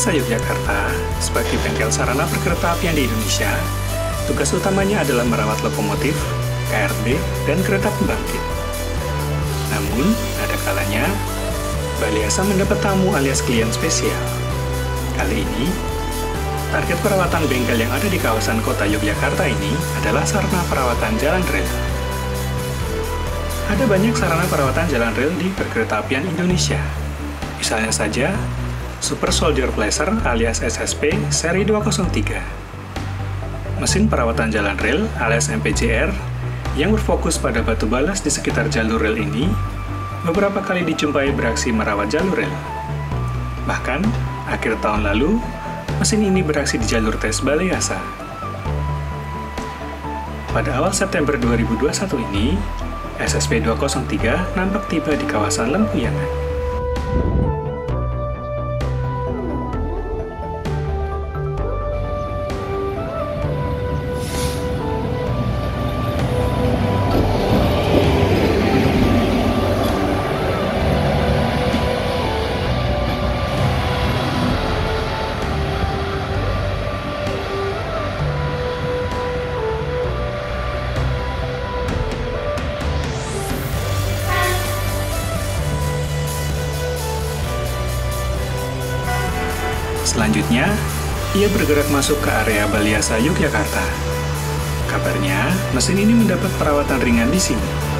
Asa Yogyakarta, sebagai bengkel sarana perkeretaapian di Indonesia, tugas utamanya adalah merawat lokomotif, KRD, dan kereta pembangkit. Namun, ada kalanya, Bali Asa mendapat tamu alias klien spesial. Kali ini, target perawatan bengkel yang ada di kawasan kota Yogyakarta ini adalah sarana perawatan jalan rel. Ada banyak sarana perawatan jalan rel di perkeretaapian Indonesia. Misalnya saja, Super Soldier Placer alias SSP seri 203. Mesin perawatan jalan rel alias MPJR yang berfokus pada batu balas di sekitar jalur rel ini beberapa kali dijumpai beraksi merawat jalur rel. Bahkan, akhir tahun lalu, mesin ini beraksi di jalur tes Bali Asa. Pada awal September 2021 ini, SSP 203 nampak tiba di kawasan Lempuyangan. Selanjutnya, ia bergerak masuk ke area Bali Asa Yogyakarta. Kabarnya, mesin ini mendapat perawatan ringan di sini.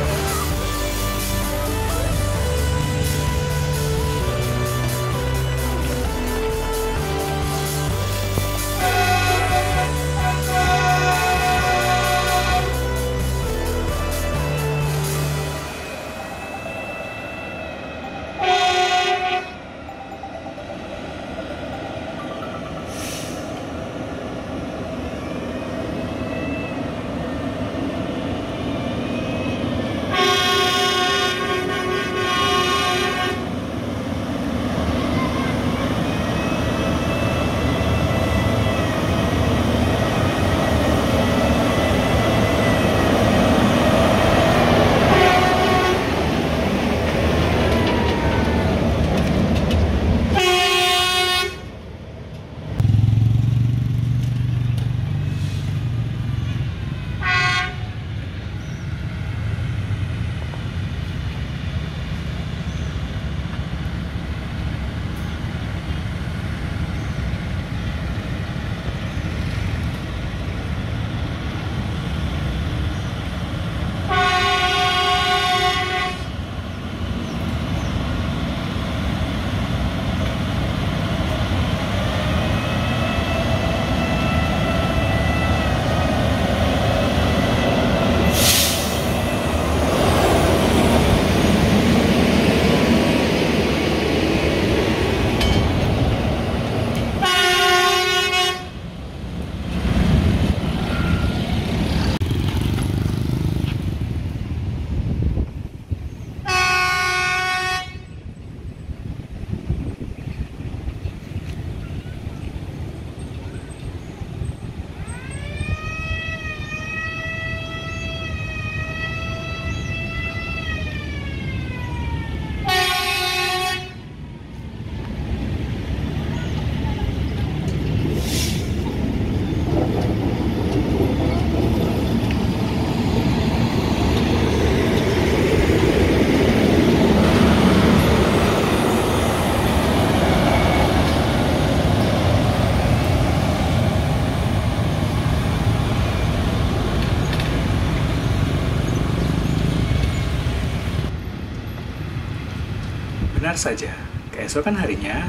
Benar saja, keesokan harinya,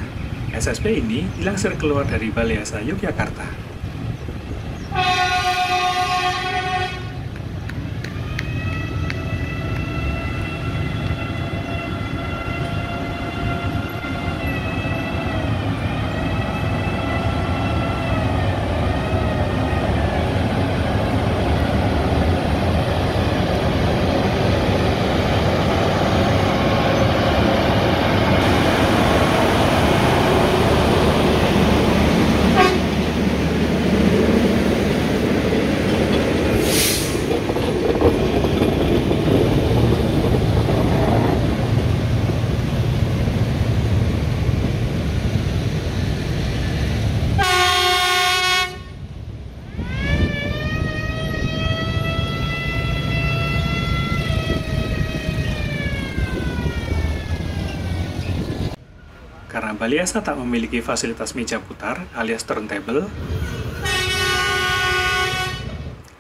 SSP ini dilansir keluar dari Bali Asa Yogyakarta. Karena Baliasa tak memiliki fasilitas meja putar alias turntable,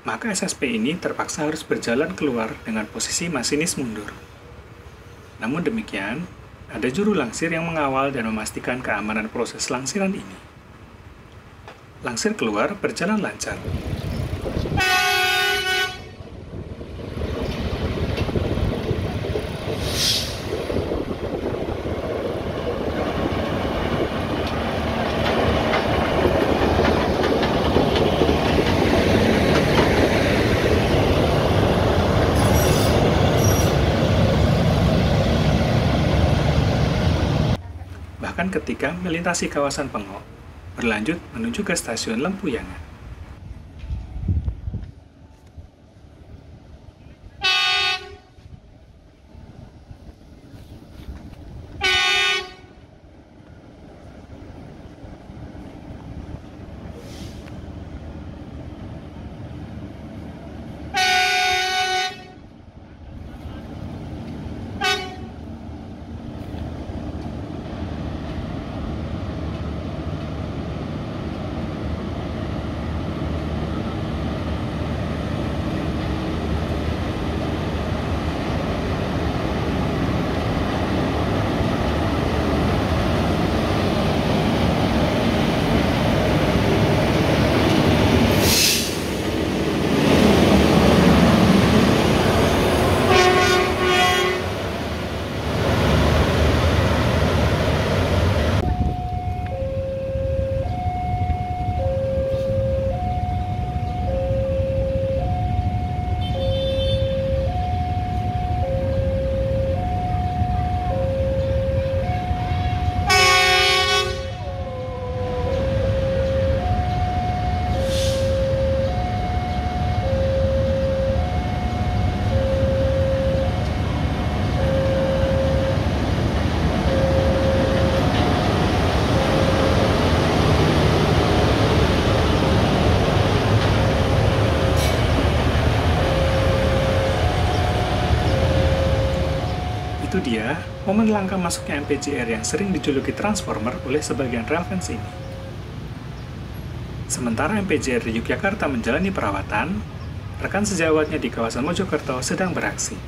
maka SSP ini terpaksa harus berjalan keluar dengan posisi masinis mundur. Namun demikian, ada juru langsir yang mengawal dan memastikan keamanan proses langsiran ini. Langsir keluar berjalan lancar. Bahkan ketika melintasi kawasan Pengok, berlanjut menuju ke stasiun Lempuyangan. Itu dia momen langka masuknya MPJR yang sering dijuluki Transformer oleh sebagian railfans ini. Sementara MPJR di Yogyakarta menjalani perawatan, rekan sejawatnya di kawasan Mojokerto sedang beraksi.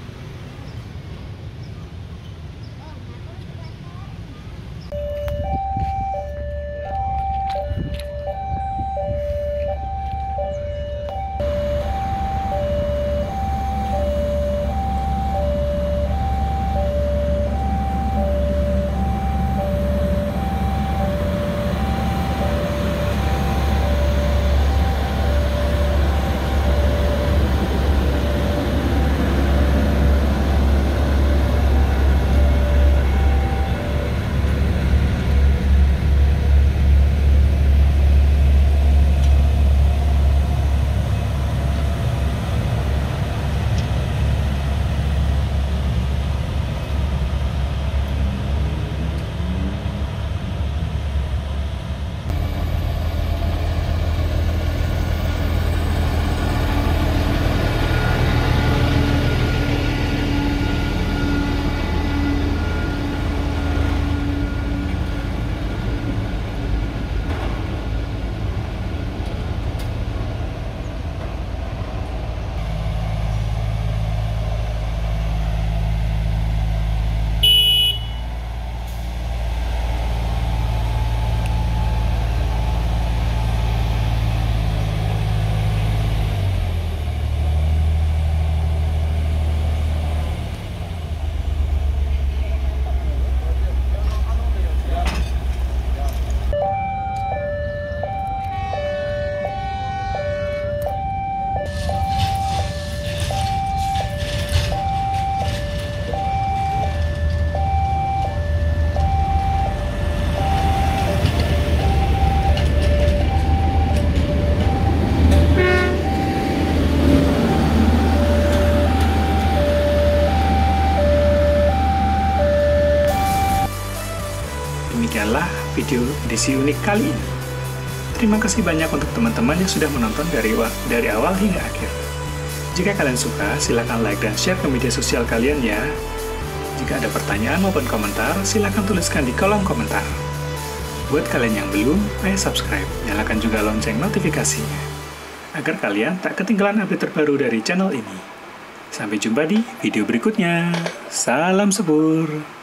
Demikianlah video edisi unik kali ini. Terima kasih banyak untuk teman-teman yang sudah menonton dari awal hingga akhir. Jika kalian suka, silakan like dan share ke media sosial kalian ya. Jika ada pertanyaan maupun komentar, silakan tuliskan di kolom komentar. Buat kalian yang belum, ayo subscribe, nyalakan juga lonceng notifikasinya, agar kalian tak ketinggalan update terbaru dari channel ini. Sampai jumpa di video berikutnya. Salam sebur!